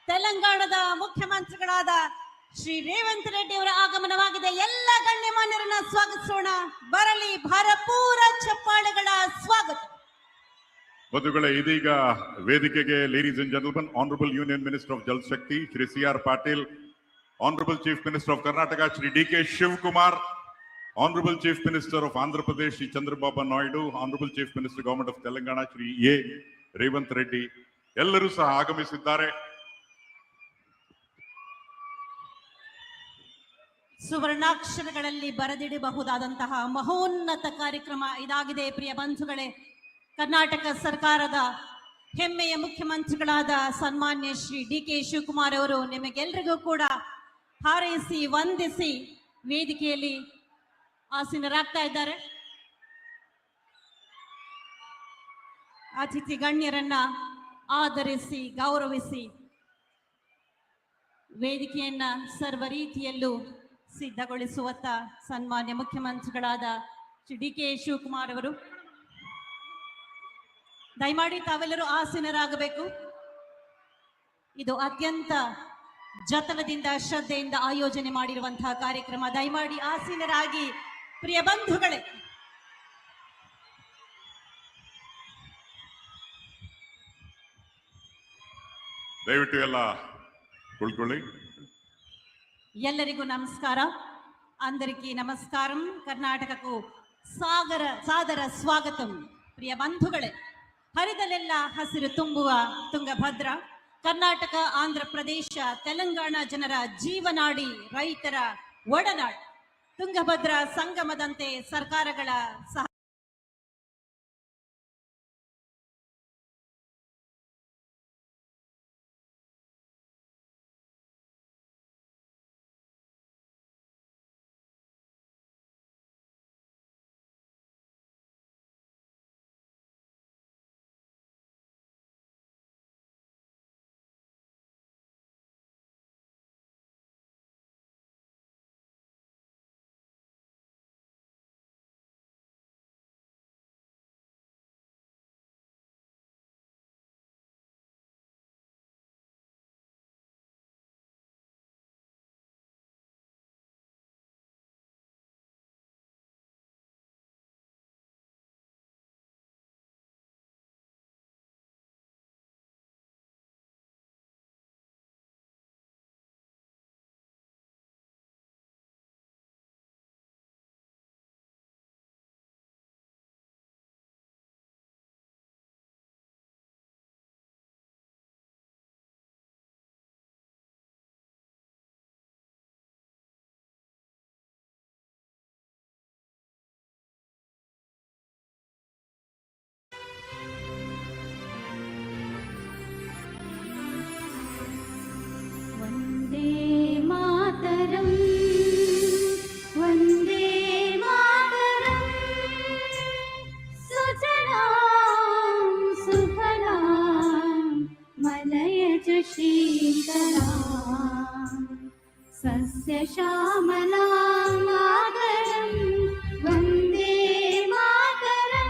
ತೆಲಂಗಾಣದ ಮುಖ್ಯಮಂತ್ರಿಗಳಾದ ಶ್ರೀ ರೇವಂತ್ ರೆಡ್ಡಿ ಅವರ ಆಗಮನವಾಗಿದೆ. ಎಲ್ಲ ಗಣ್ಯಮಾನ್ಯರನ್ನ ಸ್ವಾಗತಿಸೋಣ. ಬರಲಿ ಭರಪೂರ ಚಪ್ಪಾಳೆಗಳ ಸ್ವಾಗತ. ಬಂಧುಗಳೇ, ಇದೀಗ ವೇದಿಕೆಗೆ ladies and gentleman, honourable union minister of Jal Shakti Shri C R. Patil, honourable chief minister of Karnataka Shri D K. Shivakumar, honourable chief minister of Andhra Pradesh Shri Chandrababu Naidu, honourable chief minister government of Telangana Shri A. Revanth Reddy ಎಲ್ಲರೂ ಸಹ ಆಗಮಿಸಿದ್ದಾರೆ. ಸುವರ್ಣಾಕ್ಷರಗಳಲ್ಲಿ ಬರೆದಿಡಬಹುದಾದಂತಹ ಮಹೋನ್ನತ ಕಾರ್ಯಕ್ರಮ ಇದಾಗಿದೆ. ಪ್ರಿಯ ಬಂಧುಗಳೇ, ಕರ್ನಾಟಕ ಸರ್ಕಾರದ ಹೆಮ್ಮೆಯ ಮುಖ್ಯಮಂತ್ರಿಗಳಾದ ಸನ್ಮಾನ್ಯ ಶ್ರೀ ಡಿ.ಕೆ. ಶಿವಕುಮಾರ್ ಅವರು ನಿಮಗೆಲ್ಲರಿಗೂ ಕೂಡ ಹಾರೈಸಿ ವಂದಿಸಿ ವೇದಿಕೆಯಲ್ಲಿ ಆಸೀನರಾಗ್ತಾ ಇದ್ದಾರೆ. ಅತಿಥಿ ಗಣ್ಯರನ್ನ ಆದರಿಸಿ ಗೌರವಿಸಿ ವೇದಿಕೆಯನ್ನ ಸರ್ವ ರೀತಿಯಲ್ಲೂ ಸಿದ್ಧಗೊಳಿಸುವತ್ತ ಸನ್ಮಾನ್ಯ ಮುಖ್ಯಮಂತ್ರಿಗಳಾದ ಶ್ರೀ ಡಿ.ಕೆ. ಶಿವಕುಮಾರ್ ಅವರು ದಯಮಾಡಿ ತಾವೆಲ್ಲರೂ ಆಸೀನರಾಗಬೇಕು. ಇದು ಅತ್ಯಂತ ಜತನದಿಂದ ಶ್ರದ್ಧೆಯಿಂದ ಆಯೋಜನೆ ಮಾಡಿರುವಂತಹ ಕಾರ್ಯಕ್ರಮ. ದಯಮಾಡಿ ಆಸೀನರಾಗಿ ಪ್ರಿಯ ಬಂಧುಗಳೇ. ದಯವಿಟ್ಟು ಎಲ್ಲ ಕುಳ್ಕೊಳ್ಳಿ. ಎಲ್ಲರಿಗೂ ನಮಸ್ಕಾರ. అందరికీ నమస్కారం. కర్ణాటకకు సాదర స్వాగతం. ಪ್ರಿಯ ಬಂಧುಗಳೇ, ಹರಿದಲೆಲ್ಲ ಹಸಿರು ತುಂಬುವ ತುಂಗಭದ್ರ ಕರ್ನಾಟಕ, ಆಂಧ್ರ ಪ್ರದೇಶ, ತೆಲಂಗಾಣ ಜನರ ಜೀವನಾಡಿ, ರೈತರ ಒಡನಾಡು ತುಂಗಭದ್ರ ಸಂಗಮದಂತೆ ಸರ್ಕಾರಗಳ ಸಹ ಸಸ್ಯ ಶ್ಯಾಮಲಾಂ ಮಾತರಂ ವಂದೇ ಮಾತರಂ.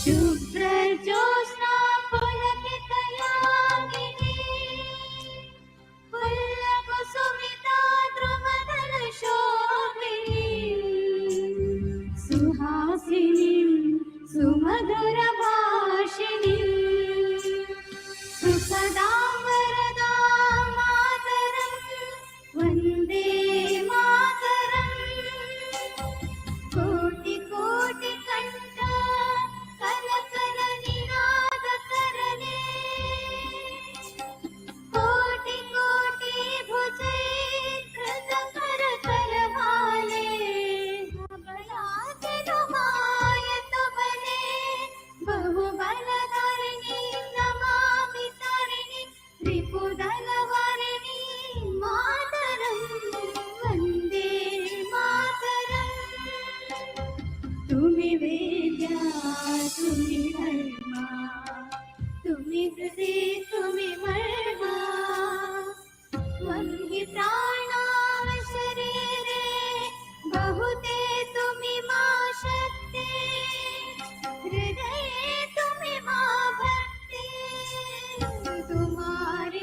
ಶುಭ್ರ ಜ್ಯೋತ್ಸ್ನಾ ಪುಲಕಿತಯಾಮಿನೀ ಫುಲ್ಲಕುಸುಮಿತಾ ಧ್ರುವದಲ ಶೋಭಿನೀ ಸುಹಾಸಿನೀಂ ಸುಮಧುರ ಭಾಷಿಣೀಂ ಸುಖದಾಂ ವರದಾಂ ಮಾತರಂ ವಂದೇ ಮಾತರಂ. ಕೋಟಿ ಕೋಟಿ ಕಂಠ ಕನಕನ ನಿನಾದ ಕರನೆ ಕೋಟಿ ಕೋಟಿ ಭುಜೈಕೃತ ಕರ ಕರಮಾಲೆ ಬಲಾಚನು ಮಾಯತ ಬಲೆ ಬಹುಬಲಧರಣಿ ನಮಾಮಿ ತರಣಿ ತ್ರಿಪುದಲವರಣಿ ಮಾತರಂ ವಂದೇ ಮಾತರಂ. ತುಮಿ ವೇದ್ಯ ತುಮಿ ಧರ್ಮ ತುಮಿ ಹೃದಯ ತುಮಿ ಮರ್ಮ ವಂದಿ ಪ್ರಾಣಾವ ಶರೀರೆ ಬಹುತೆ ತುಮಿ ಮಾ ಶಕ್ತಿ ಹೃದಯ ತುಮಿ ಮಾ ಭಕ್ತಿ ತುಮಾರಿ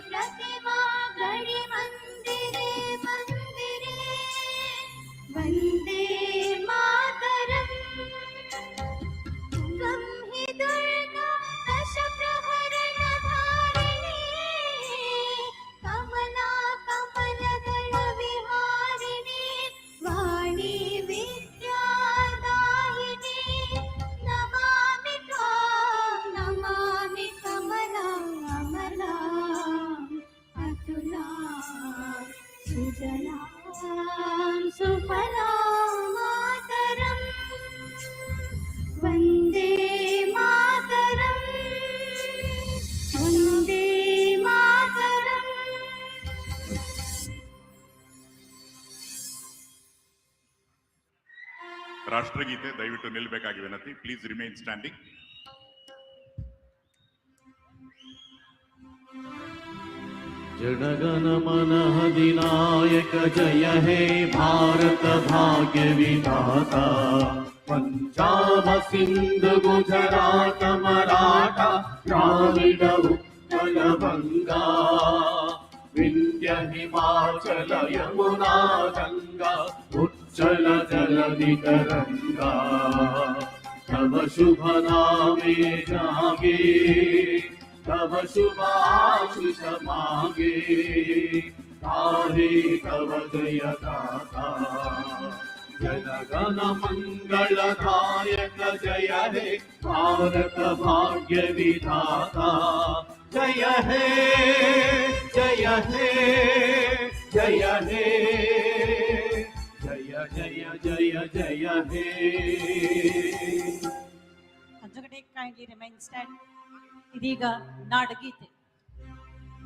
सुजलां सुफलां मातरम् वन्दे मातरम् वन्दे मातरम्। ರಾಷ್ಟ್ರಗೀತೆ ದಯವಿಟ್ಟು ನಿಲ್ಲಬೇಕಾಗಿ ವಿನಂತಿ. Please remain standing. जनगण मन अधिनायक जय हे भारत भाग्य विधाता पंजाब सिंध गुजरात मराठा द्राविड उत्कल बंगा विंध्य हिमाचल यमुना गंगा उच्चल जलधि तरंगा तव शुभ नामे जागे तव शुभाशिष मागे तारे तव जय गाथा जनगण मंगलदायक जय हे भारत भाग्य विधाता जय हे जय हे जय हे जय जय जय जय हे। Conjugate kindly remain stand. ಇದೀಗ ನಾಡಗೀತೆ.